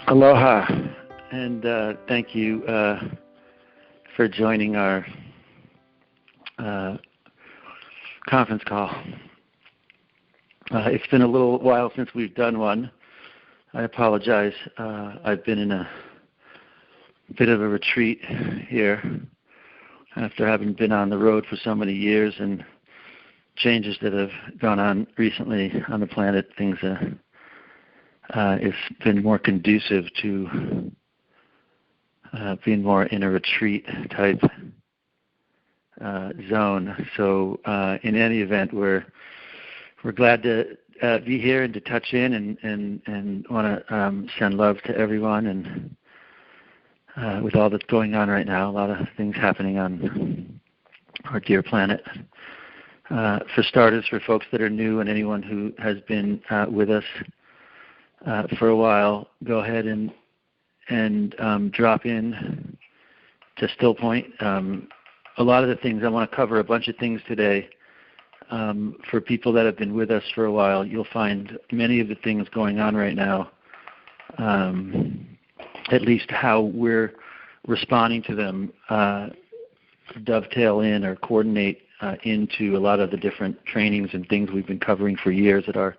Aloha, and thank you for joining our conference call. It's been a little while since we've done one. I apologize. I've been in a bit of a retreat here after having been on the road for so many years and changes that have gone on recently on the planet. Things it's been more conducive to being more in a retreat type zone. So in any event, we're glad to be here and to touch in and want to send love to everyone. And with all that's going on right now, a lot of things happening on our dear planet. For starters, for folks that are new and anyone who has been with us for a while, go ahead and drop in to Still Point. A lot of the things, I want to cover a bunch of things today. For people that have been with us for a while, you'll find many of the things going on right now, at least how we're responding to them, dovetail in or coordinate into a lot of the different trainings and things we've been covering for years at our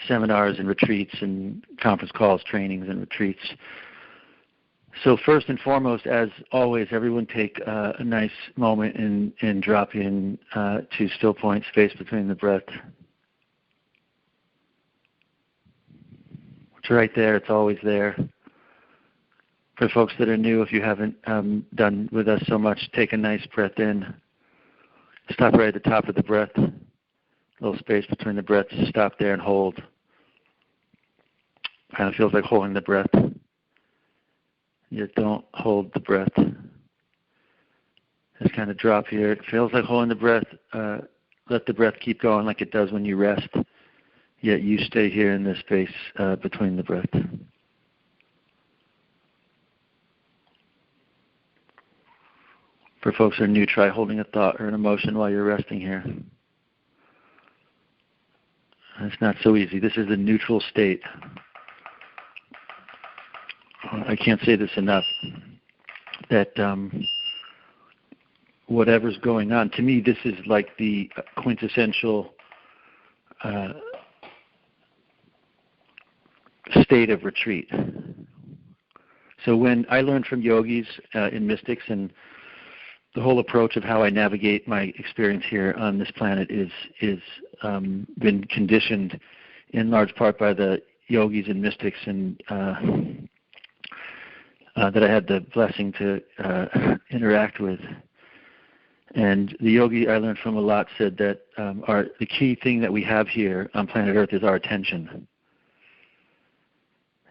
seminars and retreats and conference calls, trainings and retreats. So first and foremost, as always, everyone take a nice moment and drop in to Still Point, space between the breath. It's right there. It's always there. For folks that are new, if you haven't done with us so much, take a nice breath in. Stop right at the top of the breath. Little space between the breaths. Stop there and hold. Kind of feels like holding the breath. Yet don't hold the breath. Just kind of drop here. It feels like holding the breath. Let the breath keep going like it does when you rest. Yet you stay here in this space between the breath. For folks who are new, try holding a thought or an emotion while you're resting here. It's not so easy. This is the neutral state. I can't say this enough, that whatever's going on, to me this is like the quintessential state of retreat. So when I learned from yogis and mystics, and the whole approach of how I navigate my experience here on this planet is been conditioned in large part by the yogis and mystics and that I had the blessing to interact with. And the yogi I learned from a lot said that the key thing that we have here on planet Earth is our attention.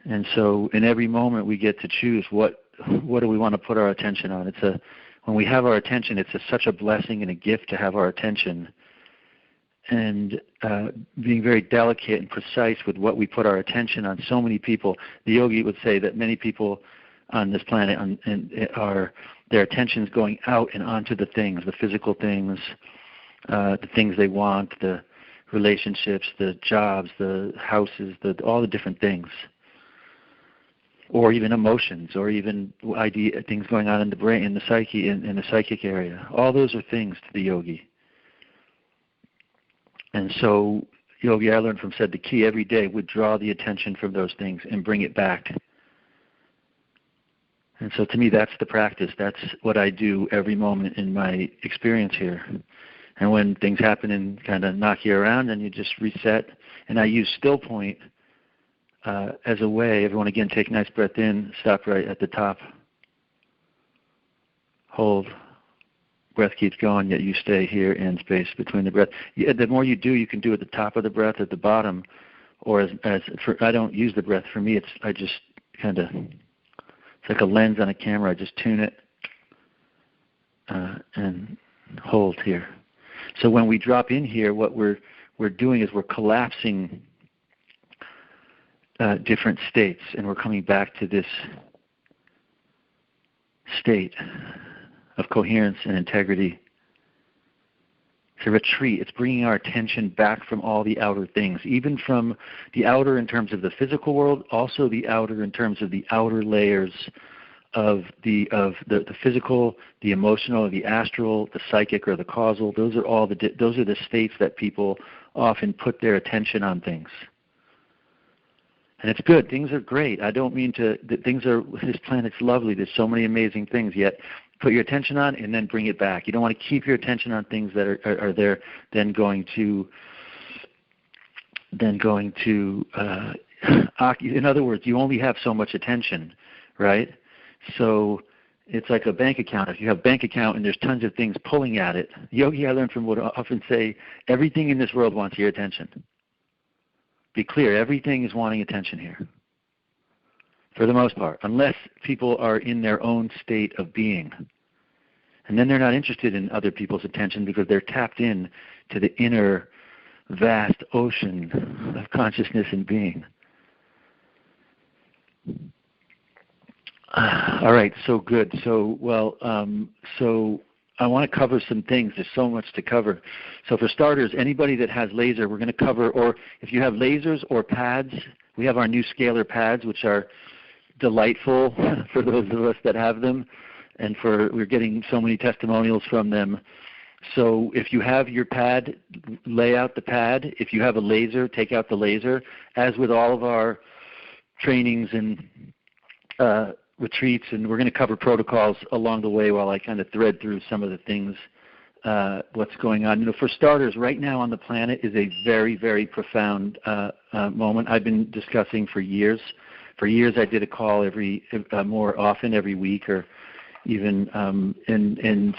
And so in every moment we get to choose what do we want to put our attention on. When we have our attention, it's such a blessing and a gift to have our attention. And being very delicate and precise with what we put our attention on. So many people, the yogi would say that many people on this planet their attention's going out and onto the things, the physical things, the things they want, the relationships, the jobs, the houses, all the different things. Or even emotions, or even things going on in the brain, in the psyche, in the psychic area. All those are things to the yogi. And so, yogi I learned from said the key every day would draw the attention from those things and bring it back. And so to me, that's the practice. That's what I do every moment in my experience here. And when things happen and kind of knock you around, then you just reset. And I use Still Point as a way. Everyone, again, take a nice breath in. Stop right at the top. Hold. Breath keeps going, yet you stay here in space between the breath. The more you do, you can do at the top of the breath, at the bottom, or I don't use the breath. For me, I just kind of, it's like a lens on a camera. I just tune it and hold here. So when we drop in here, what we're doing is we're collapsing different states, and we're coming back to this state of coherence and integrity It's a retreat. It's bringing our attention back from all the outer things, even from the outer in terms of the physical world, also the outer in terms of the outer layers of the physical, the emotional, the astral, the psychic, or the causal. Those are all those are the states that people often put their attention on things. And it's good. Things are great. I don't mean to. This planet's lovely. There's so many amazing things. Yet, put your attention on and then bring it back. You don't want to keep your attention on things that are there. Then going to. In other words, you only have so much attention, right? So it's like a bank account. If you have a bank account and there's tons of things pulling at it, Yogi, I learned from what I often say, everything in this world wants your attention. Be clear, everything is wanting attention here, for the most part, unless people are in their own state of being. And then they're not interested in other people's attention because they're tapped in to the inner vast ocean of consciousness and being. All right, so good. So I want to cover some things. There's so much to cover. So for starters, anybody that has laser, we're going to cover, or if you have lasers or pads, we have our new Scalar pads, which are delightful for those of us that have them, and we're getting so many testimonials from them. So if you have your pad, lay out the pad. If you have a laser, take out the laser. As with all of our trainings and retreats, and we're going to cover protocols along the way while I kind of thread through some of the things, what's going on. For starters, right now on the planet is a very, very profound moment I've been discussing for years. For years I did a call more often every week, or even, and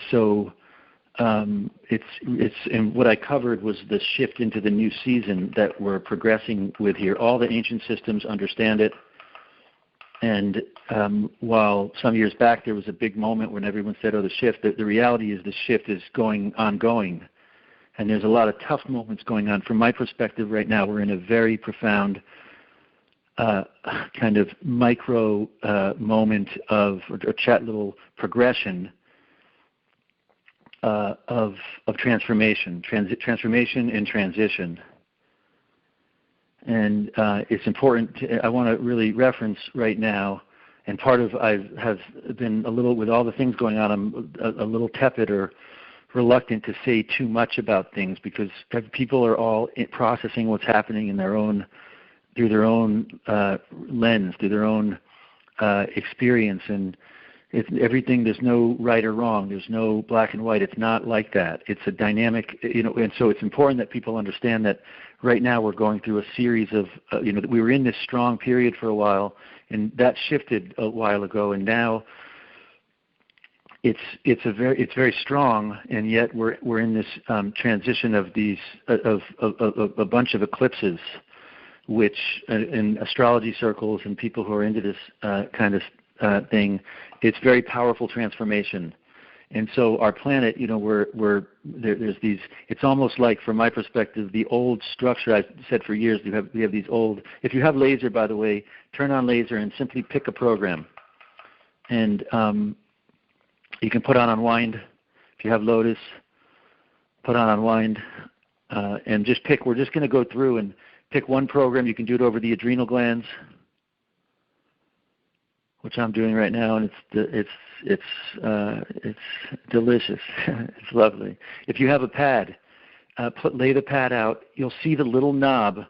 what I covered was the shift into the new season that we're progressing with here. All the ancient systems understand it. And while some years back there was a big moment when everyone said, the shift, the reality is the shift is ongoing. And there's a lot of tough moments going on. From my perspective right now, we're in a very profound kind of micro moment of, or chat little progression of transformation, transformation and transition. And it's important, I want to really reference right now, and part of I have been a little, with all the things going on, I'm a little tepid or reluctant to say too much about things because people are all processing what's happening in through their own lens, through their own experience. And everything, there's no right or wrong. There's no black and white. It's not like that. It's a dynamic, and so it's important that people understand that right now we're going through a series of, we were in this strong period for a while, and that shifted a while ago, and now it's very strong, and yet we're in this transition of these of a bunch of eclipses, which in astrology circles and people who are into this kind of thing, it's very powerful transformation. And so our planet, there's these, it's almost like, from my perspective, the old structure. I've said for years, we have these old, if you have laser, by the way, turn on laser and simply pick a program. And you can put on Unwind. If you have Lotus, put on Unwind. And just pick, we're just going to go through and pick one program. You can do it over the adrenal glands, which I'm doing right now, and it's delicious. It's lovely. If you have a pad, lay the pad out. You'll see the little knob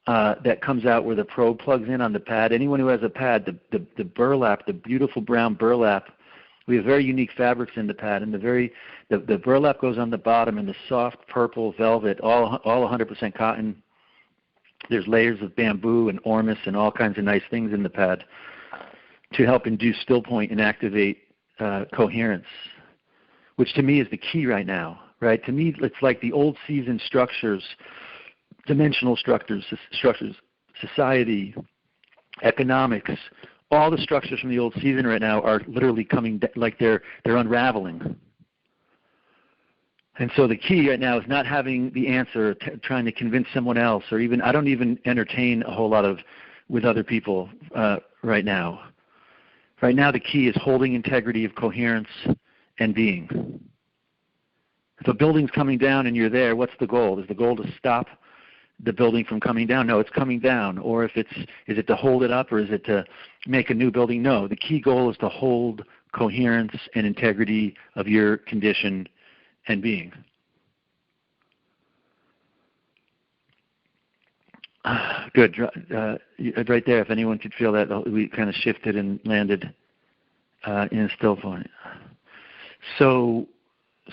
that comes out where the probe plugs in on the pad. Anyone who has a pad, the burlap, the beautiful brown burlap, we have very unique fabrics in the pad, and the burlap goes on the bottom, and the soft purple velvet, all 100% cotton. There's layers of bamboo and Ormus and all kinds of nice things in the pad to help induce still point and activate coherence, which to me is the key right now, right? To me, it's like the old season structures, dimensional structures, society, economics, all the structures from the old season right now are literally coming, like they're unraveling. And so the key right now is not having the answer, trying to convince someone else, or even, I don't even entertain a whole lot with other people right now. Right now the key is holding integrity of coherence and being. If a building's coming down and you're there, what's the goal? Is the goal to stop the building from coming down? No, it's coming down. Or is it to hold it up, or is it to make a new building? No, the key goal is to hold coherence and integrity of your condition and being. Good. Right there, if anyone could feel that, we kind of shifted and landed in a still point.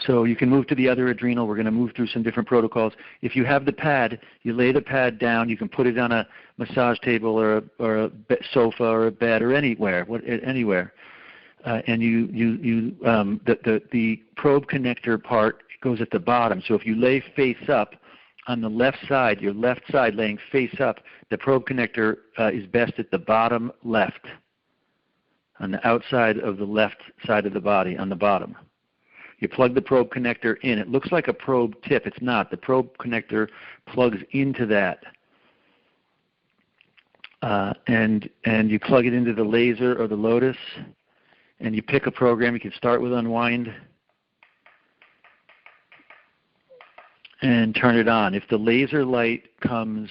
So you can move to the other adrenal. We're going to move through some different protocols. If you have the pad, you lay the pad down. You can put it on a massage table or a sofa or a bed or anywhere. And the probe connector part goes at the bottom. So if you lay face up on the left side, your left side laying face up, the probe connector is best at the bottom left, on the outside of the left side of the body, on the bottom. You plug the probe connector in. It looks like a probe tip. It's not. The probe connector plugs into that. And you plug it into the laser or the Lotus, and you pick a program. You can start with Unwind and turn it on. If the laser light comes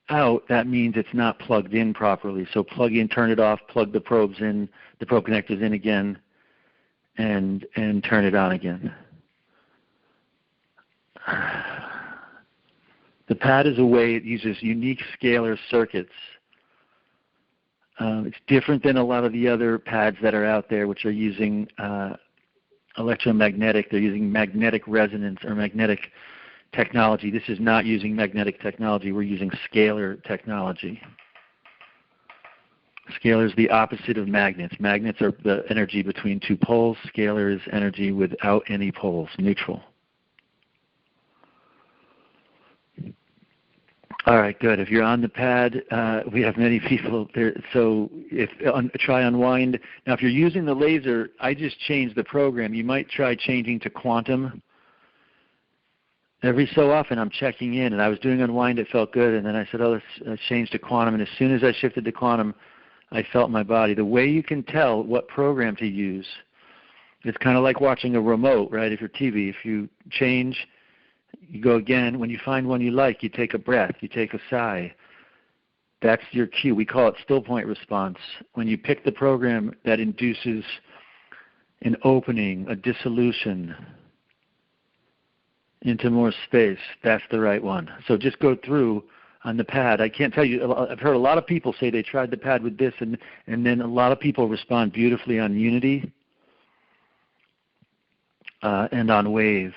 out, that means it's not plugged in properly. So plug in, turn it off, plug the probes in, the probe connectors in again, and turn it on again. The pad is a way it uses unique scalar circuits. It's different than a lot of the other pads that are out there, which are using electromagnetic. They're using magnetic resonance or magnetic technology. This is not using magnetic technology. We're using scalar technology. Scalar is the opposite of magnets. Magnets are the energy between two poles. Scalar is energy without any poles, neutral. All right, good. If you're on the pad, we have many people there. So try Unwind. Now, if you're using the laser, I just changed the program. You might try changing to quantum. Every so often I'm checking in, and I was doing Unwind. It felt good, and then I said, let's change to quantum. And as soon as I shifted to quantum, I felt my body. The way you can tell what program to use, it's kind of like watching a remote, right? If your TV, if you change, you go again. When you find one you like, you take a breath, you take a sigh. That's your cue. We call it still point response. When you pick the program that induces an opening, a dissolution into more space, that's the right one. So just go through on the pad. I can't tell you, I've heard a lot of people say they tried the pad with this, and then a lot of people respond beautifully on Unity and on Wave.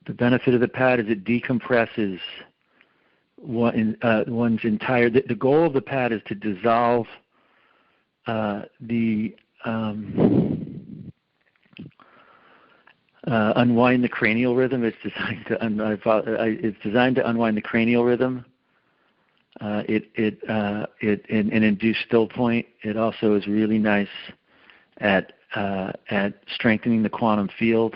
The benefit of the pad is it decompresses one's entire. The goal of the pad is to dissolve unwind the cranial rhythm. It's designed to unwind the cranial rhythm. And induce still point. It also is really nice at strengthening the quantum field,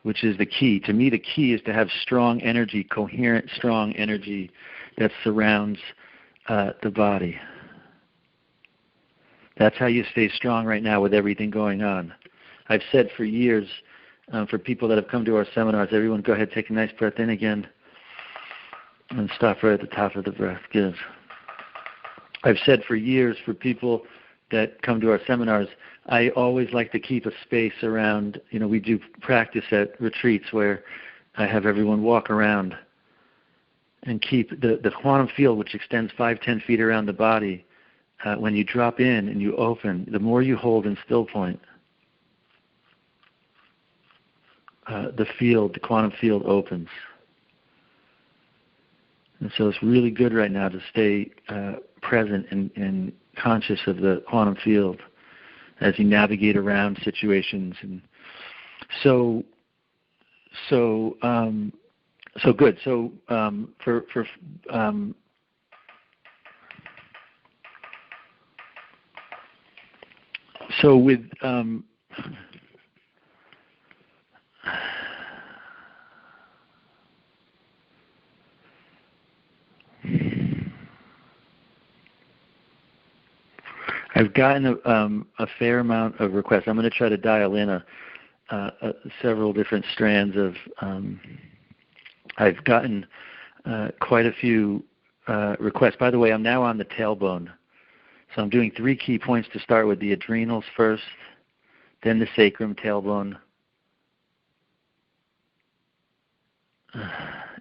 which is the key. To me, the key is to have strong energy, coherent, strong energy that surrounds the body. That's how you stay strong right now with everything going on. I've said for years, for people that have come to our seminars, everyone go ahead, take a nice breath in again, and stop right at the top of the breath. Good. I've said for years, for people that come to our seminars, I always like to keep a space around, we do practice at retreats where I have everyone walk around and keep the quantum field, which extends 5-10 feet around the body. When you drop in and you open, the more you hold in still point, the quantum field opens. And so it's really good right now to stay present and conscious of the quantum field as you navigate around situations. And so good. So with I've gotten a fair amount of requests. I'm going to try to dial in a several different strands of. I've gotten quite a few requests. By the way, I'm now on the tailbone. So I'm doing 3 key points to start with: the adrenals first, then the sacrum, tailbone,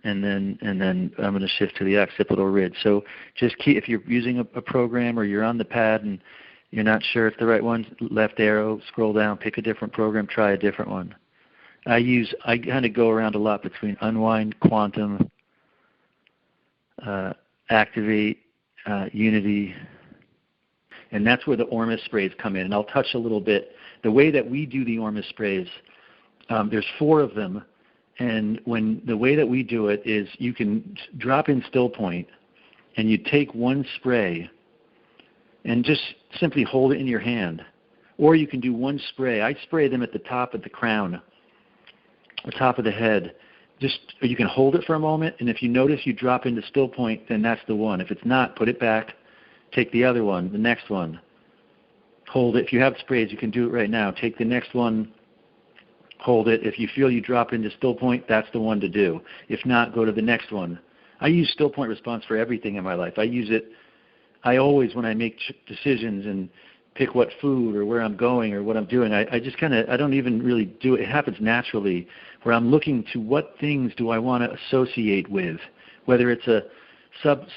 and then I'm going to shift to the occipital ridge. So just if you're using a program or you're on the pad and you're not sure if the right one, left arrow, scroll down, pick a different program, try a different one. I kind of go around a lot between Unwind, Quantum, Activate, Unity, and that's where the Ormus sprays come in. And I'll touch a little bit. The way that we do the Ormus sprays, there's 4 of them, and the way that we do it is you can drop in still point, and you take one spray and just simply hold it in your hand. Or you can do one spray. I spray them at the top of the crown, the top of the head. Or you can hold it for a moment, and if you notice you drop into still point, then that's the one. If it's not, put it back, take the other one, the next one. Hold it. If you have sprays, you can do it right now. Take the next one, hold it. If you feel you drop into still point, that's the one to do. If not, go to the next one. I use still point response for everything in my life. I use it. I always, when I make decisions and pick what food or where I'm going or what I'm doing, I just I don't even really do it. It happens naturally, where I'm looking to what things do I want to associate with, whether it's a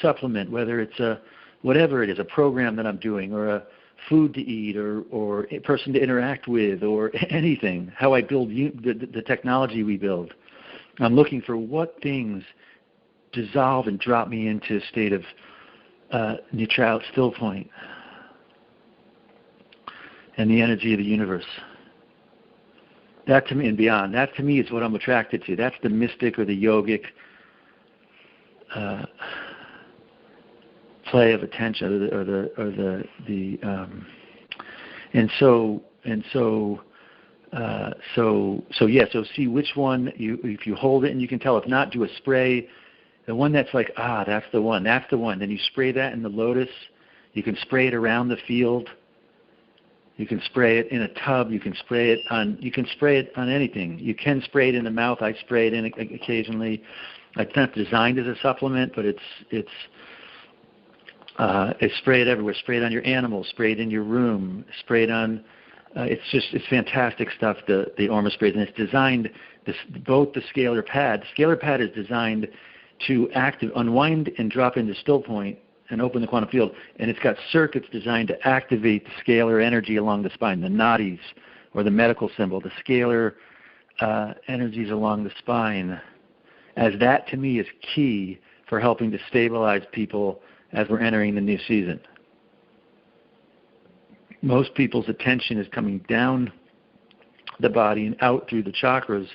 supplement, whether it's whatever it is, a program that I'm doing, or a food to eat, or a person to interact with, or anything, how I build the technology we build. I'm looking for what things dissolve and drop me into a state of neutral, still point, and the energy of the universe. That to me and beyond, that to me is what I'm attracted to. That's the mystic or the yogic play of attention, So see which one if you hold it and you can tell. If not, do a spray. The one that's like, that's the one. Then you spray that in the lotus. You can spray it around the field. You can spray it in a tub. You can spray it on anything. You can spray it in the mouth. I spray it in occasionally. It's not designed as a supplement, but it's spray it everywhere. Spray it on your animals. Spray it in your room. Spray it on. It's fantastic stuff. The Ormus sprays, and it's designed. Both the Scalar pad. The Scalar pad is designed to unwind and drop into still point and open the quantum field. And it's got circuits designed to activate the scalar energy along the spine, the nadis, or the medical symbol, the scalar energies along the spine, as that to me is key for helping to stabilize people as we're entering the new season. Most people's attention is coming down the body and out through the chakras.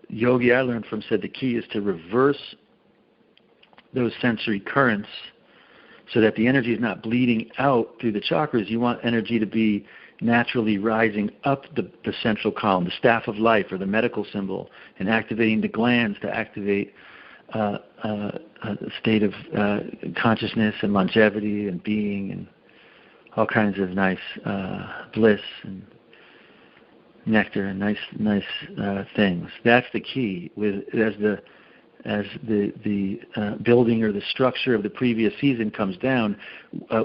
Yogi I learned from said the key is to reverse those sensory currents so that the energy is not bleeding out through the chakras. You want energy to be naturally rising up the central column, the staff of life or the medical symbol, and activating the glands to activate a state of consciousness and longevity and being and all kinds of nice bliss and nectar and nice things. That's the key. As the building or the structure of the previous season comes down,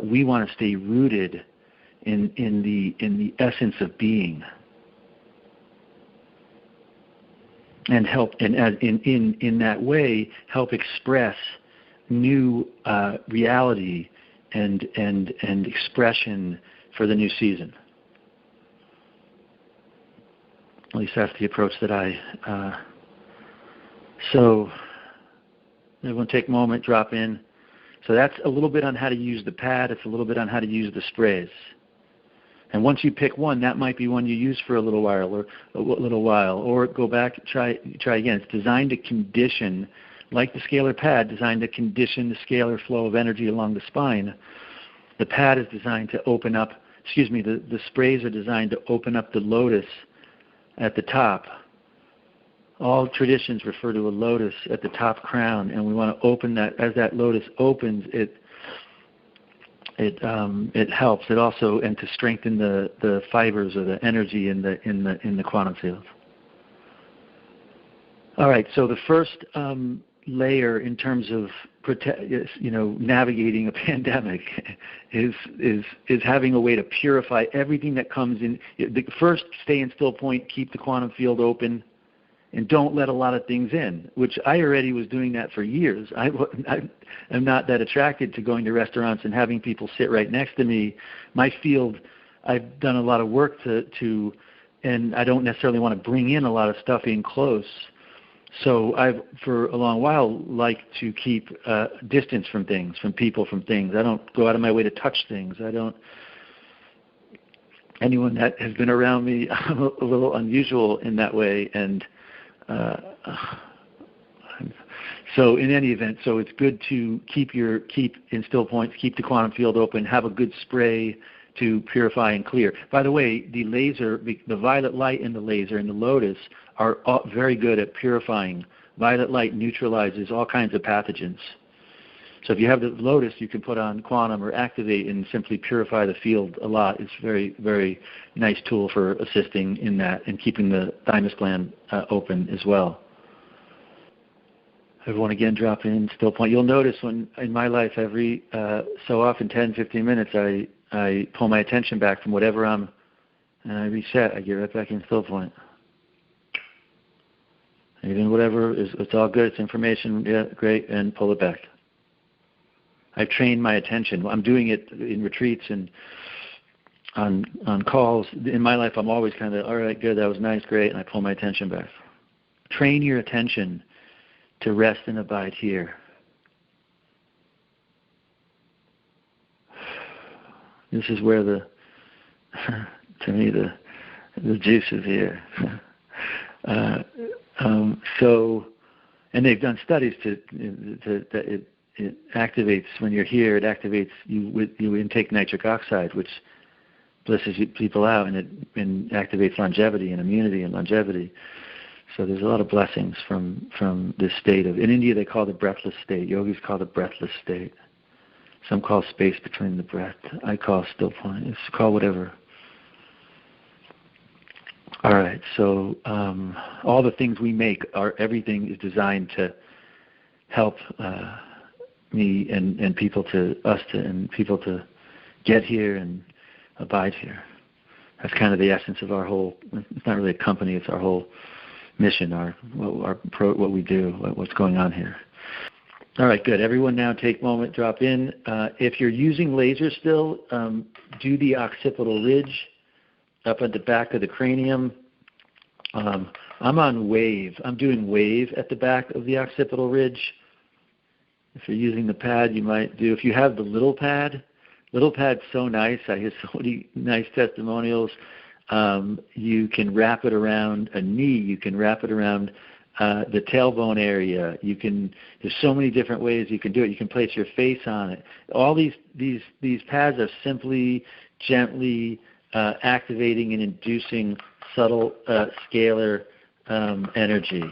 we want to stay rooted in the essence of being, and help in that way help express new reality and expression for the new season. At least that's the approach that I. So everyone take a moment, drop in. So that's a little bit on how to use the pad. It's a little bit on how to use the sprays. And once you pick one, that might be one you use for a little while, or go back, try again. It's designed to condition, like the Scalar pad, designed to condition the scalar flow of energy along the spine. The pad is designed to open up, the sprays are designed to open up the lotus at the top. All traditions refer to a lotus at the top crown, and we want to open that. As that lotus opens, it helps. It also, and to strengthen the fibers or the energy in the quantum field. All right. So the first layer in terms of navigating a pandemic is having a way to purify everything that comes in. First, stay in still point, keep the quantum field open, and don't let a lot of things in, which I already was doing that for years. I'm not that attracted to going to restaurants and having people sit right next to me. My field, I've done a lot of work to and I don't necessarily want to bring in a lot of stuff in close. So I've, for a long while, liked to keep distance from things, from people, from things. I don't go out of my way to touch things. Anyone that has been around me, I'm a little unusual in that way. And so in any event, so it's good to keep in still points, keep the quantum field open, have a good spray to purify and clear. By the way, the laser, the violet light in the laser and the lotus are very good at purifying. Violet light neutralizes all kinds of pathogens. So if you have the lotus, you can put on quantum or activate and simply purify the field a lot. It's a very, very nice tool for assisting in that and keeping the thymus gland open as well. Everyone again drop in still point. You'll notice when in my life every so often 10, 15 minutes I pull my attention back from whatever and I reset. I get right back in still point. Even whatever, it's all good. It's information. Yeah, great. And pull it back. I've trained my attention. I'm doing it in retreats and on calls. In my life, I'm always kind of, all right, good, that was nice, great, and I pull my attention back. Train your attention to rest and abide here. This is where to me, the juice is here. And they've done studies that it activates when you're here. It activates you intake nitric oxide, which blisses people out, and it activates longevity and immunity and longevity. So there's a lot of blessings from this state of. In India, they call it the breathless state. Yogis call it the breathless state. Some call space between the breath. I call still point. It's called whatever. All right. So all the things we make everything is designed to help me and people and people to get here and abide here. That's kind of the essence of our whole. It's not really a company. It's our whole mission. What we do. What's going on here. All right, good. Everyone now take a moment, drop in. If you're using laser still, do the occipital ridge up at the back of the cranium. I'm on wave. I'm doing wave at the back of the occipital ridge. If you're using the pad, you might do. If you have the little pad's so nice. I hear so many nice testimonials. You can wrap it around a knee. You can wrap it around the tailbone area. There's so many different ways you can do it. You can place your face on it. All these pads are simply, gently activating and inducing subtle scalar energy.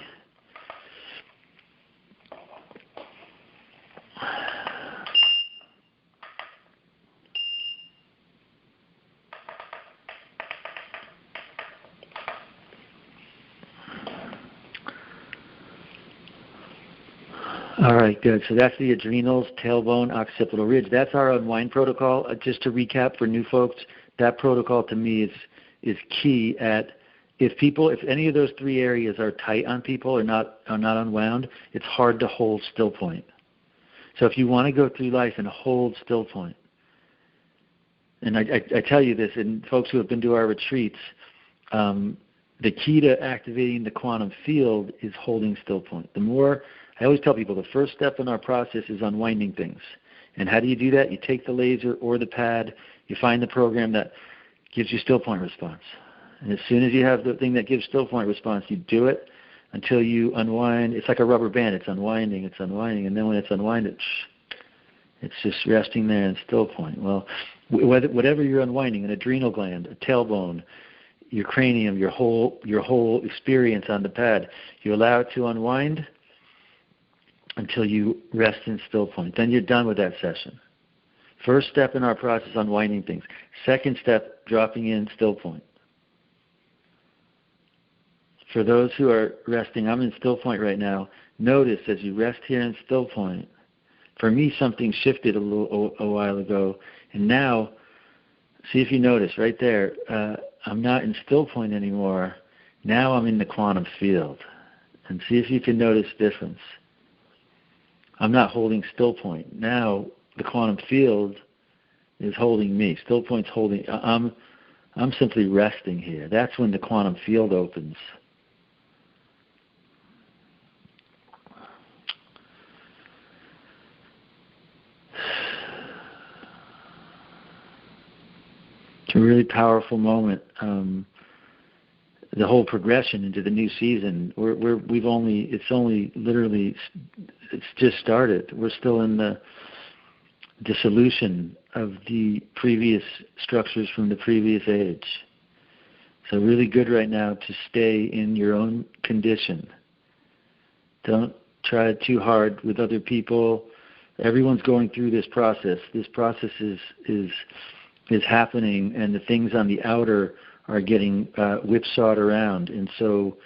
All right, good. So that's the adrenals, tailbone, occipital ridge. That's our Unwind protocol. Just to recap for new folks, that protocol to me is key at if any of those three areas are tight on people or not unwound, it's hard to hold still point. So if you want to go through life and hold still point, and I tell you this, and folks who have been to our retreats, the key to activating the quantum field is holding still point. I always tell people the first step in our process is unwinding things. And how do you do that? You take the laser or the pad, you find the program that gives you still point response. And as soon as you have the thing that gives still point response, you do it until you unwind. It's like a rubber band. It's unwinding. And then when it's unwinded, it's just resting there in still point. Well, whatever you're unwinding, an adrenal gland, a tailbone, your cranium, your whole experience on the pad, you allow it to unwind until you rest in still point. Then you're done with that session. First step in our process, unwinding things. Second step, dropping in still point. For those who are resting, I'm in still point right now. Notice as you rest here in still point, for me something shifted a while ago, and now, see if you notice right there, I'm not in still point anymore. Now I'm in the quantum field. And see if you can notice difference. I'm not holding still point. Now the quantum field is holding me. Still point's holding. I'm simply resting here. That's when the quantum field opens. It's a really powerful moment. The whole progression into the new season. It's just started. We're still in the dissolution of the previous structures from the previous age. So really good right now to stay in your own condition. Don't try too hard with other people. Everyone's going through this process. This process is happening, and the things on the outer are getting whipsawed around. And so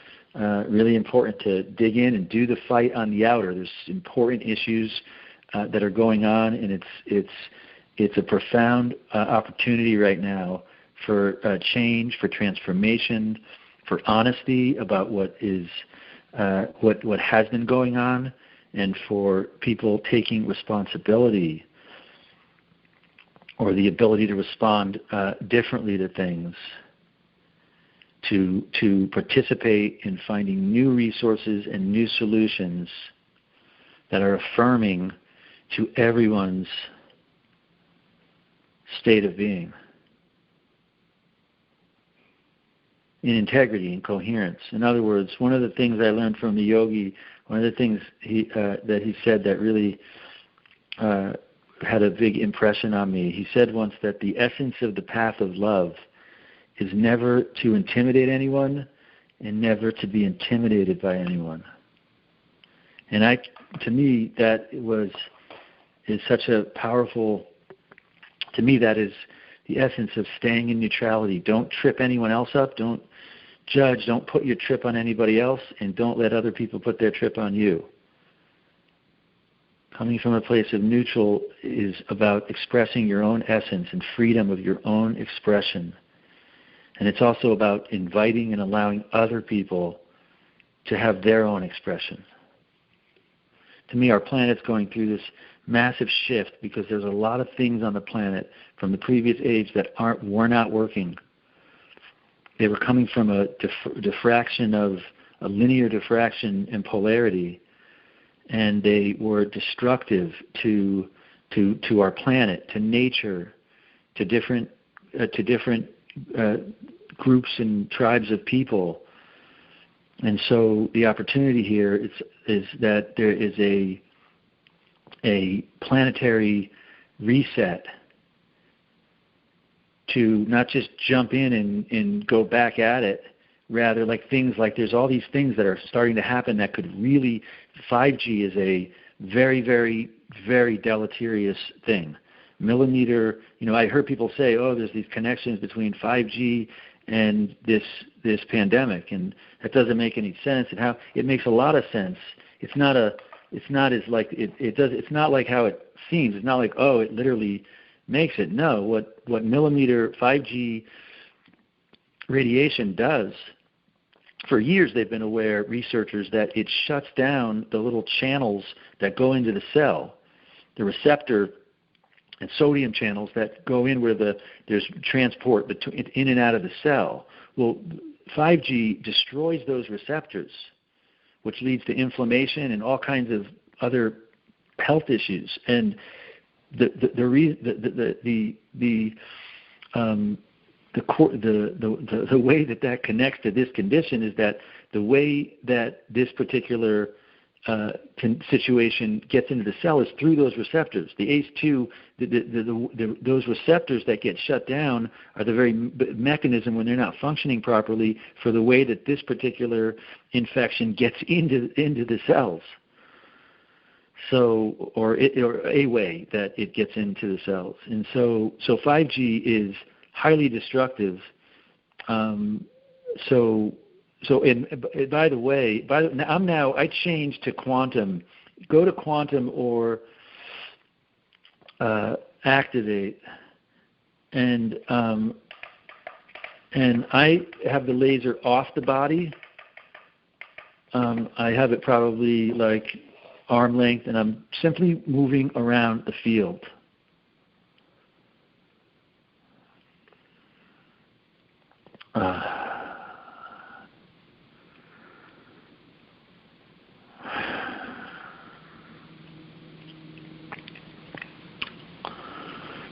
really important to dig in and do the fight on the outer. There's important issues that are going on, and it's a profound opportunity right now for change, for transformation, for honesty about what has been going on, and for people taking responsibility or the ability to respond differently to things, to participate in finding new resources and new solutions that are affirming to everyone's state of being in integrity and coherence. In other words, one of the things I learned from the yogi, one of the things that he said that really had a big impression on me, he said once that the essence of the path of love is never to intimidate anyone and never to be intimidated by anyone. And to me, that is such a powerful, to me that is the essence of staying in neutrality. Don't trip anyone else up, don't judge, don't put your trip on anybody else, and don't let other people put their trip on you. Coming from a place of neutral is about expressing your own essence and freedom of your own expression. And it's also about inviting and allowing other people to have their own expression. To me, our planet's going through this massive shift because there's a lot of things on the planet from the previous age that were not working. They were coming from a linear diffraction and polarity, and they were destructive to our planet, to nature, to different groups and tribes of people. And so the opportunity here is that there is a planetary reset to not just jump in and go back at it, rather there's all these things that are starting to happen that could really, 5G is a very, very, very deleterious thing. Millimeter, I heard people say, there's these connections between 5G and this pandemic, and that doesn't make any sense. And how it makes a lot of sense. It's not like how it seems. It's not like, it literally makes it. No, what millimeter 5G radiation does, for years they've been aware, researchers, that it shuts down the little channels that go into the cell, the receptor and sodium channels that go in where there's transport in and out of the cell. Well, 5G destroys those receptors, which leads to inflammation and all kinds of other health issues. And the way that connects to this condition is that the way that this particular situation gets into the cell is through those receptors. The ACE2, those receptors that get shut down are the very mechanism when they're not functioning properly for the way that this particular infection gets into the cells. So, or a way that it gets into the cells. And so 5G is highly destructive. So by the way, I changed to quantum. Go to quantum or activate, and I have the laser off the body. I have it probably like arm length, and I'm simply moving around the field.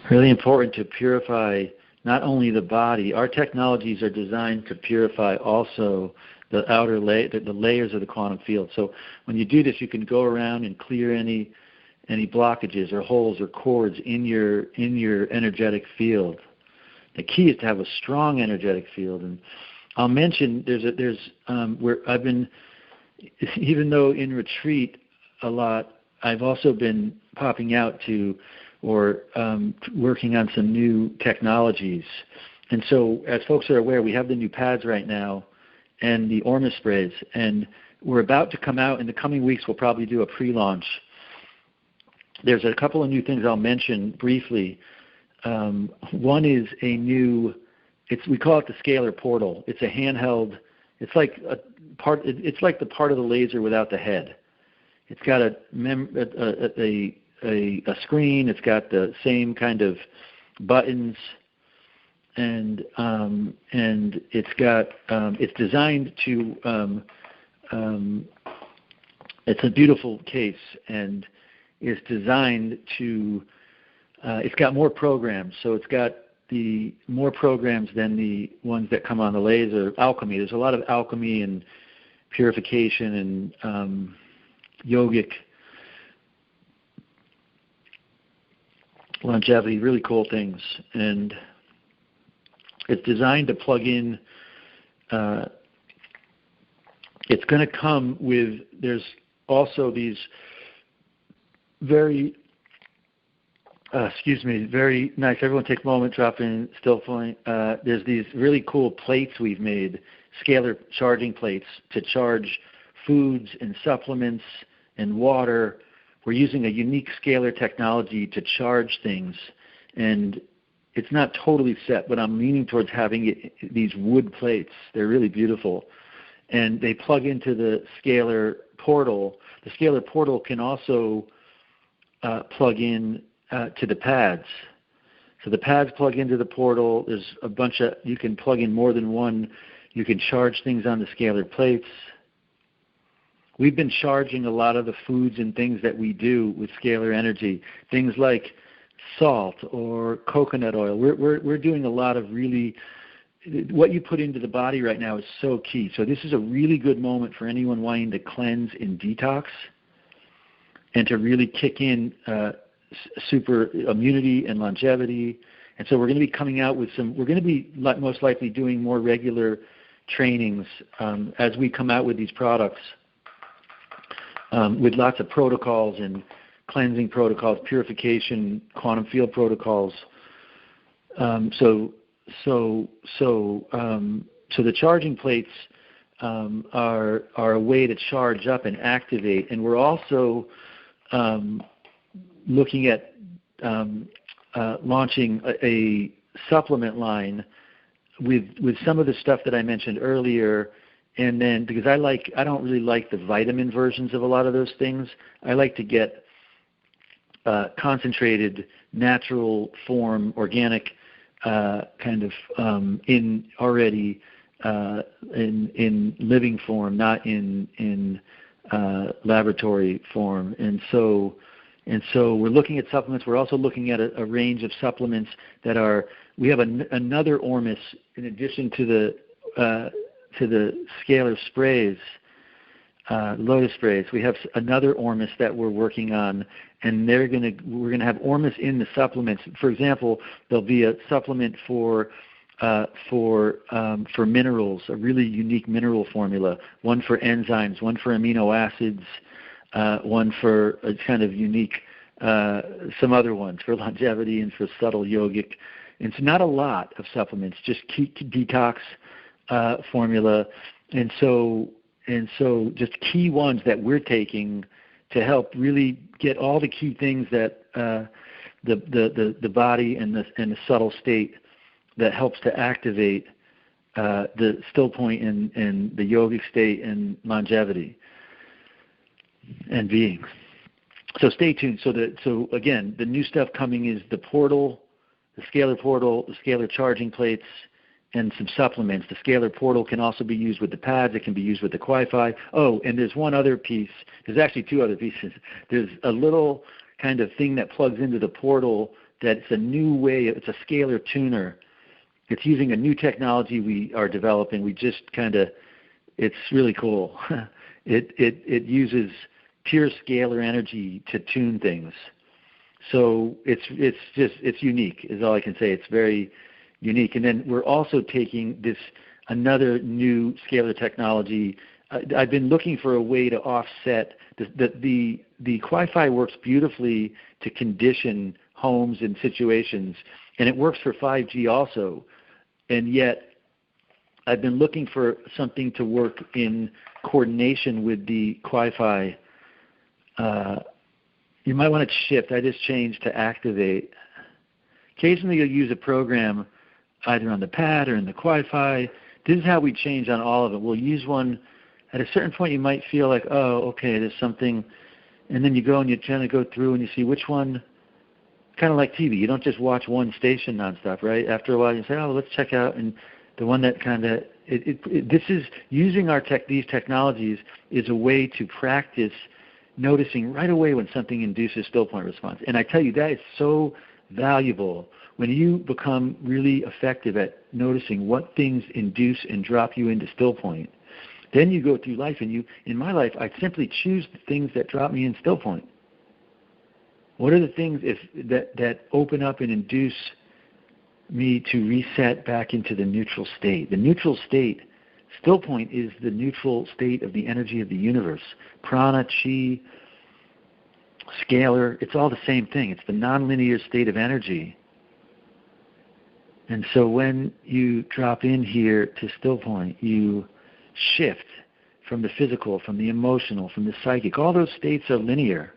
Really important to purify not only the body. Our technologies are designed to purify also the outer the layers of the quantum field. So when you do this, you can go around and clear any blockages or holes or cords in your energetic field. The key is to have a strong energetic field. And I'll mention where I've been, even though in retreat a lot, I've also been popping out to or working on some new technologies. And so as folks are aware, we have the new pads right now and the Ormus sprays. And we're about to come out in the coming weeks. We'll probably do a pre-launch. There's a couple of new things I'll mention briefly. One is a new, we call it the Scalar portal. It's a handheld, it's like the part of the laser without the head. It's got a screen. It's got the same kind of buttons, and it's designed to. It's a beautiful case, and it's designed to. It's got more programs, so it's got the more programs than the ones that come on the laser. Alchemy. There's a lot of alchemy and purification and yogic. Longevity, really cool things, and it's designed to plug in. It's going to come with. There's also these very very nice. Everyone take a moment, drop in, still flowing. There's these really cool plates we've made, scalar charging plates to charge foods and supplements and water. We're using a unique scalar technology to charge things, and it's not totally set, but I'm leaning towards having these wood plates. They're really beautiful, and they plug into the scalar portal. The scalar portal can also plug in to the pads. So the pads plug into the portal. There's a bunch of, you can plug in more than one. You can charge things on the scalar plates. We've been charging a lot of the foods and things that we do with scalar energy, things like salt or coconut oil. We're doing a lot of really, what you put into the body right now is so key. So this is a really good moment for anyone wanting to cleanse and detox and to really kick in super immunity and longevity. And so we're going to be coming out with we're going to be most likely doing more regular trainings as we come out with these products. With lots of protocols and cleansing protocols, purification, quantum field protocols. So the charging plates are a way to charge up and activate, and we're also looking at launching a supplement line with some of the stuff that I mentioned earlier. And then, because I don't really like the vitamin versions of a lot of those things. I like to get concentrated, natural form, organic kind of in living form, not in laboratory form. And so we're looking at supplements. We're also looking at a range of supplements that are. We have another Ormus in addition to the scalar sprays, lotus sprays. We have another Ormus that we're working on, and we're gonna have Ormus in the supplements. For example, there'll be a supplement for minerals, a really unique mineral formula, one for enzymes, one for amino acids, one for a kind of unique, some other ones for longevity and for subtle yogic. And it's not a lot of supplements, just detox formula, And so just key ones that we're taking to help really get all the key things that the body and the subtle state that helps to activate the still point and the yogic state and longevity and being. So stay tuned. So again, the new stuff coming is the portal, the scalar charging plates, and some supplements. The scalar portal can also be used with the pads. It can be used with the Wi-Fi. Oh, and there's one other piece. There's actually two other pieces. There's a little kind of thing that plugs into the portal that's a new way. It's a scalar tuner. It's using a new technology we are developing. We just it's really cool. It uses pure scalar energy to tune things. So it's unique is all I can say. It's very unique. And then we're also taking another new scalar technology. I've been looking for a way to offset the Wi-Fi works beautifully to condition homes and situations, and it works for 5G also. And yet I've been looking for something to work in coordination with the Wi-Fi. You might want to shift. I just changed to activate. Occasionally you'll use a program either on the pad or in the Wi-Fi. This is how we change on all of it. We'll use one. At a certain point you might feel like, oh, okay, there's something. And then you go and you try to go through and you see which one, kind of like TV. You don't just watch one station nonstop, right? After a while you say, oh, let's check out. And the one that kind of, this is using these technologies is a way to practice noticing right away when something induces still point response. And I tell you, that is so valuable. When you become really effective at noticing what things induce and drop you into still point, then you go through life, and in my life, I simply choose the things that drop me in still point. What are the things that open up and induce me to reset back into the neutral state? The neutral state, still point, is the neutral state of the energy of the universe. Prana, chi, scalar, it's all the same thing. It's the nonlinear state of energy. And so when you drop in here to still point, you shift from the physical, from the emotional, from the psychic. All those states are linear.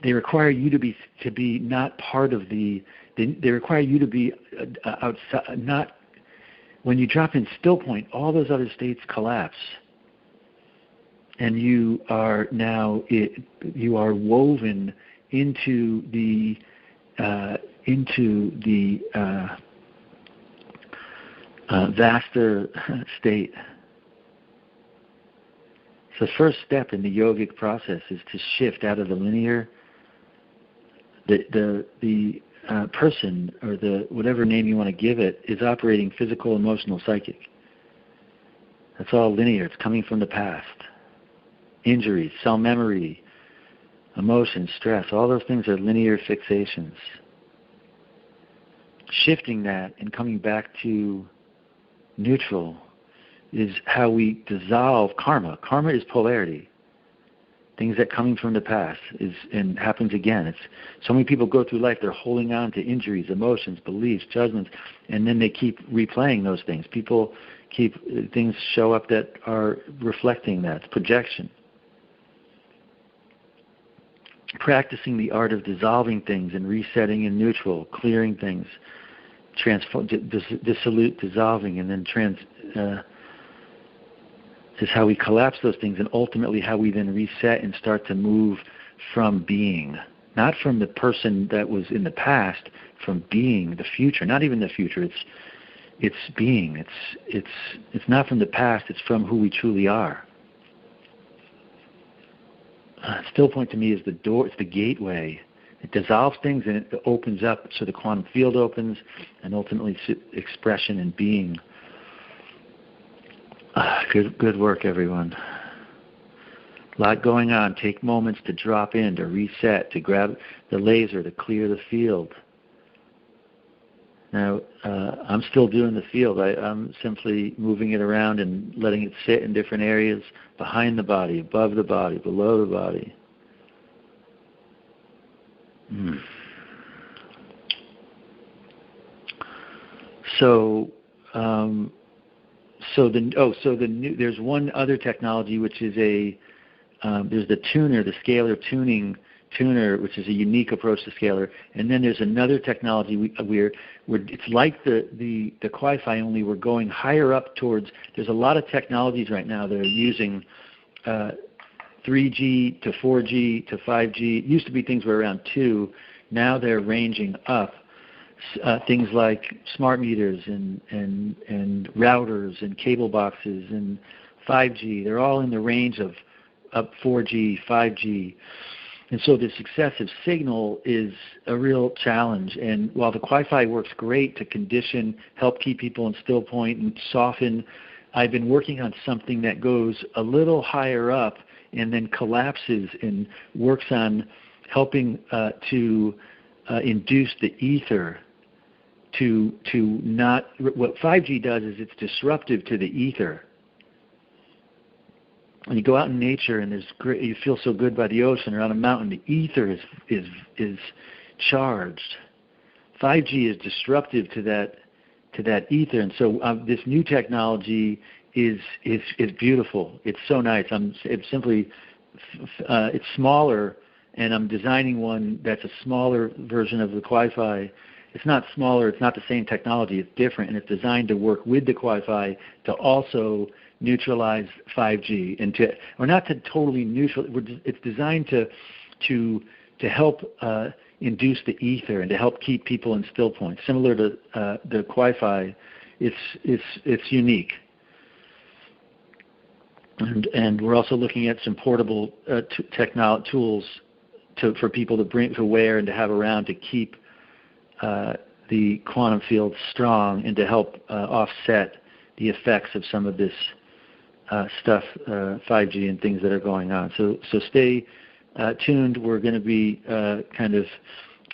They require you to be not part of they require you to be outside, not. When you drop in still point, all those other states collapse, and you are woven into the vaster state. So the first step in the yogic process is to shift out of the linear. The person, or the whatever name you want to give it, is operating physical, emotional, psychic. That's all linear. It's coming from the past. Injuries, cell memory, emotion, stress, all those things are linear fixations. Shifting that and coming back to neutral is how we dissolve karma. Karma is polarity. Things that coming from the past and happens again. It's so many people go through life, they're holding on to injuries, emotions, beliefs, judgments, and then they keep replaying those things. Things show up that are reflecting that. It's projection. Practicing the art of dissolving things and resetting in neutral, clearing things, dissolute, dissolving, and then is how we collapse those things, and ultimately how we then reset and start to move from being, not from the person that was in the past, from being the future. Not even the future. It's being. It's not from the past. It's from who we truly are. Still point to me is the door. It's the gateway. It dissolves things and it opens up, so the quantum field opens, and ultimately expression and being. Good work, everyone. A lot going on. Take moments to drop in, to reset, to grab the laser, to clear the field. Now, I'm still doing the field. I'm simply moving it around and letting it sit in different areas, behind the body, above the body, below the body. So, There's one other technology which is there's the tuner, the scalar tuner, which is a unique approach to scalar, and then there's another technology where it's like the Wi-Fi, only we're going higher up towards. There's a lot of technologies right now that are using 3G to 4G to 5G. It used to be things were around 2. Now they're ranging up. Things like smart meters and routers and cable boxes and 5G. They're all in the range of up 4G, 5G. And so this excessive signal is a real challenge. And while the Wi-Fi works great to condition, help keep people in still point and soften, I've been working on something that goes a little higher up and then collapses and works on helping to induce the ether to not. What 5G does is it's disruptive to the ether. When you go out in nature and you feel so good by the ocean or on a mountain, the ether is charged. 5G is disruptive to that ether, and so this new technology is beautiful. It's so nice. It's smaller, and I'm designing one that's a smaller version of the Wi-Fi. It's not smaller. It's not the same technology. It's different, and it's designed to work with the Wi-Fi to also neutralize 5G, and we're not to totally neutral. It's designed to help induce the ether and to help keep people in still point. Similar to the Wi-Fi, it's unique. And we're also looking at some portable tools for people to wear and to have around to keep the quantum field strong and to help offset the effects of some of this stuff, 5G and things that are going on. So stay tuned. We're going to be kind of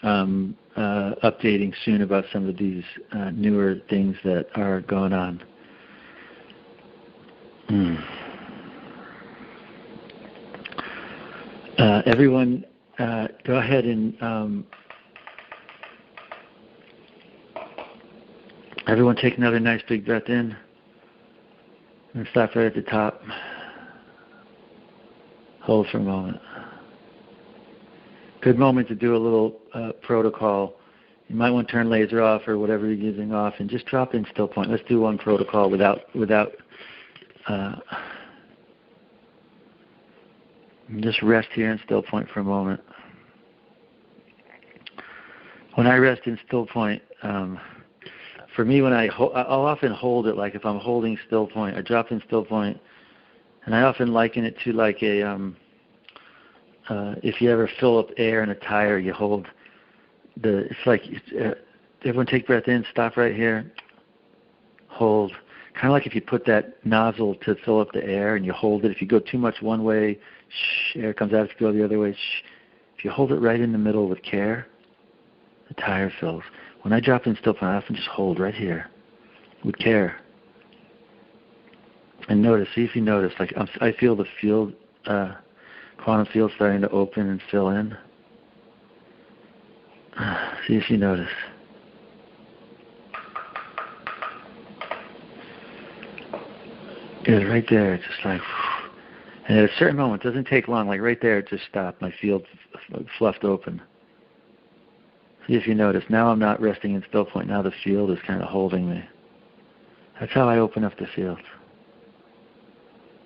updating soon about some of these newer things that are going on. Everyone, go ahead and everyone take another nice big breath in. And stop right at the top. Hold for a moment. Good moment to do a little protocol. You might want to turn laser off or whatever you're using off, and just drop in still point. Let's do one protocol without. Just rest here in still point for a moment. When I rest in still point, for me, I'll often hold it like if I'm holding still point. I drop in still point, and I often liken it to like if you ever fill up air in a tire, you hold it's like, everyone take breath in, stop right here, hold. Kind of like if you put that nozzle to fill up the air and you hold it. If you go too much one way, air comes out. If you go the other way, if you hold it right in the middle with care, the tire fills. When I drop in still point, I often just hold right here with care. And notice, see if you notice, like I feel the field, quantum field starting to open and fill in. See if you notice. Good, right there, just like, and at a certain moment, it doesn't take long, like right there, it just stopped. My field fluffed open. See if you notice. Now I'm not resting in still point. Now the field is kind of holding me. That's how I open up the field.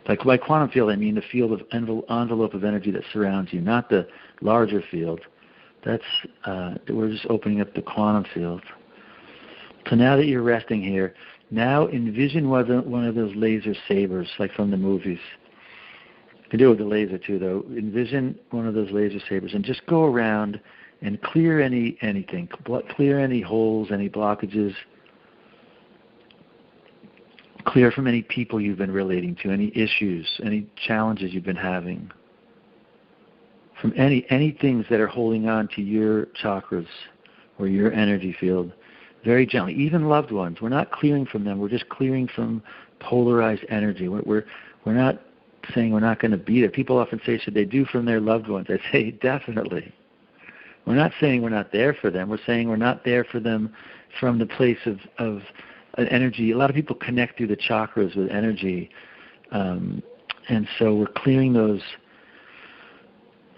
Like by quantum field, I mean the field of envelope of energy that surrounds you, not the larger field. That's we're just opening up the quantum field. So now that you're resting here, now envision one of those laser sabers, like from the movies. You can do it with the laser too, though. Envision one of those laser sabers and just go around and clear anything, clear any holes, any blockages, clear from any people you've been relating to, any issues, any challenges you've been having, from any things that are holding on to your chakras or your energy field, very gently. Even loved ones, we're not clearing from them. We're just clearing from polarized energy. We're not saying we're not going to be there. People often say, should they do from their loved ones? I say, definitely. We're not saying we're not there for them. We're saying we're not there for them from the place of an energy. A lot of people connect through the chakras with energy, and so we're clearing those,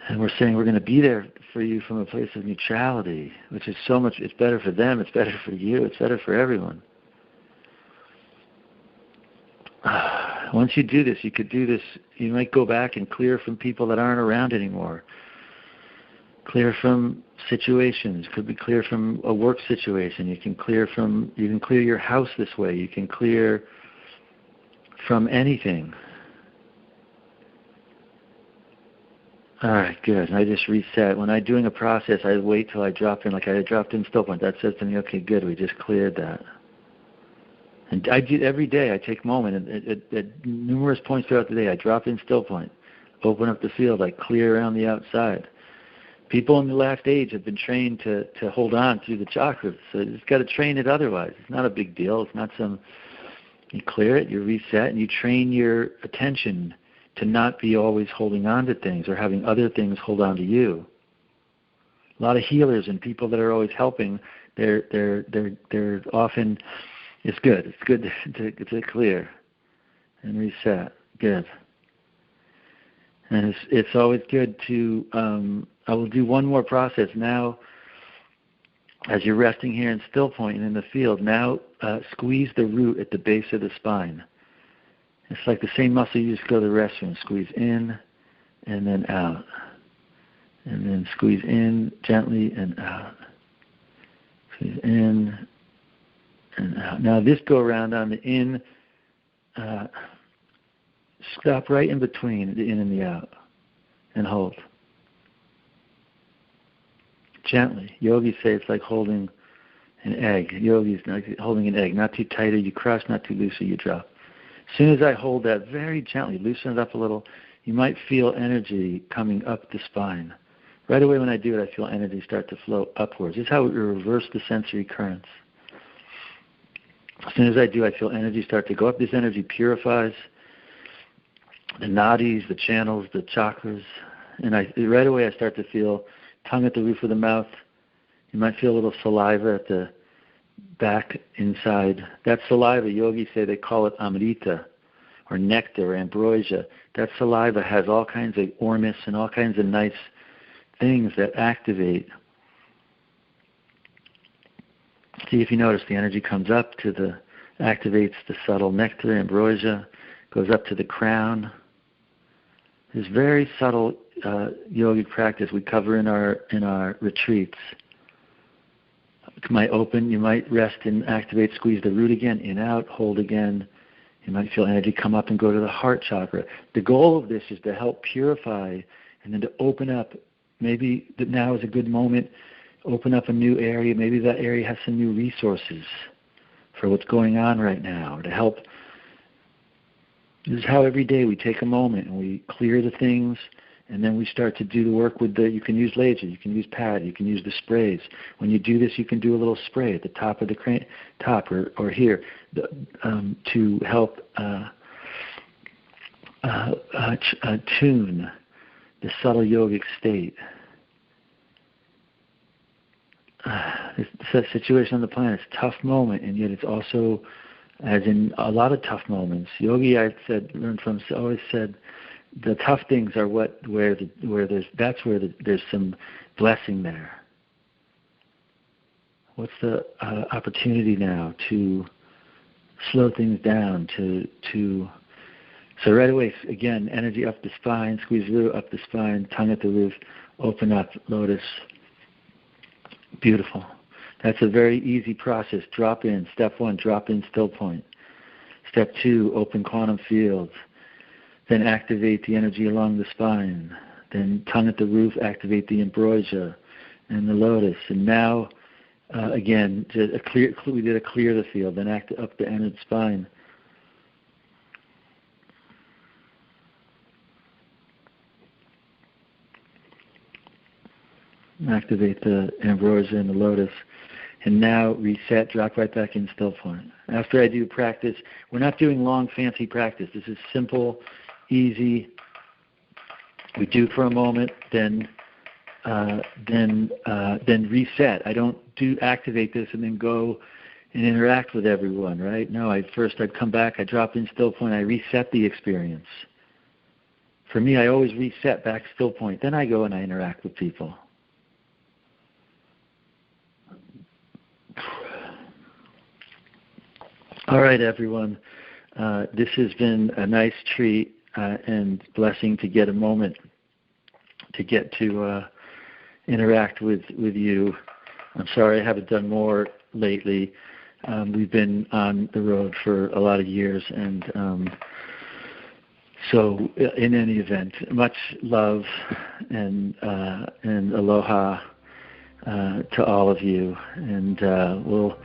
and we're saying we're going to be there for you from a place of neutrality, which is so much. It's better for them. It's better for you. It's better for everyone. Once you do this, you could do this. You might go back and clear from people that aren't around anymore. Clear from situations. Could be clear from a work situation. You can clear your house this way. You can clear from anything. All right, good. I just reset. When I'm doing a process, I wait till I drop in. Like I dropped in still point. That says to me, okay, good. We just cleared that. And I do every day. I take a moment at numerous points throughout the day. I drop in still point, open up the field. I clear around the outside. People in the last age have been trained to hold on to the chakras. So you just got to train it otherwise. It's not a big deal. It's not you clear it, you reset, and you train your attention to not be always holding on to things or having other things hold on to you. A lot of healers and people that are always helping, they're often, it's good. It's good to clear and reset. Good. And it's always good to, I will do one more process now. As you're resting here in still point and in the field, now squeeze the root at the base of the spine. It's like the same muscle you just go to the restroom. Squeeze in and then out. And then squeeze in gently and out. Squeeze in and out. Now this go around on the in, stop right in between the in and the out and hold. Gently. Yogis say it's like holding an egg. Yogis like holding an egg. Not too tight or you crush, not too loose or you drop. As soon as I hold that very gently, loosen it up a little, you might feel energy coming up the spine. Right away when I do it, I feel energy start to flow upwards. This is how we reverse the sensory currents. As soon as I do, I feel energy start to go up. This energy purifies the nadis, the channels, the chakras. And right away I start to feel tongue at the roof of the mouth. You might feel a little saliva at the back inside. That saliva, yogis say they call it amrita or nectar or ambrosia. That saliva has all kinds of ormus and all kinds of nice things that activate. See if you notice the energy comes up to activates the subtle nectar, ambrosia, goes up to the crown. There's very subtle yogic practice we cover in our retreats. You might open, you might rest and activate, squeeze the root again, in, out, hold again. You might feel energy come up and go to the heart chakra. The goal of this is to help purify and then to open up. Maybe that now is a good moment, open up a new area. Maybe that area has some new resources for what's going on right now to help. This is how every day we take a moment and we clear the things, and then we start to do the work with you can use laser, you can use pad, you can use the sprays. When you do this, you can do a little spray at the top of the top or here to help tune the subtle yogic state. This situation on the planet is a tough moment, and yet it's also, as in a lot of tough moments, Yogi learned from, always said, the tough things are where there's some blessing there. What's the opportunity now to slow things down? So right away, again, energy up the spine, squeeze root up the spine, tongue at the roof, open up, lotus. Beautiful. That's a very easy process. Drop in. Step 1, drop in still point. Step 2, open quantum fields. Then activate the energy along the spine. Then tongue at the roof, activate the ambrosia and the lotus. And now, again, we did a clear the field, then act up the end of the spine. Activate the ambrosia and the lotus. And now reset, drop right back in still point. After I do practice, we're not doing long, fancy practice. This is simple, easy. We do for a moment, then reset. I don't activate this and then go and interact with everyone, right? No, I'd come back, I drop in still point, I reset the experience. For me, I always reset back still point. Then I go and I interact with people. All right, everyone. This has been a nice treat and blessing to get a moment to get to interact with you. I'm sorry I haven't done more lately. We've been on the road for a lot of years, and so in any event, much love and aloha to all of you, and we'll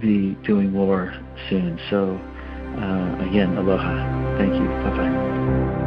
be doing more soon. So again, aloha. Thank you. Bye-bye.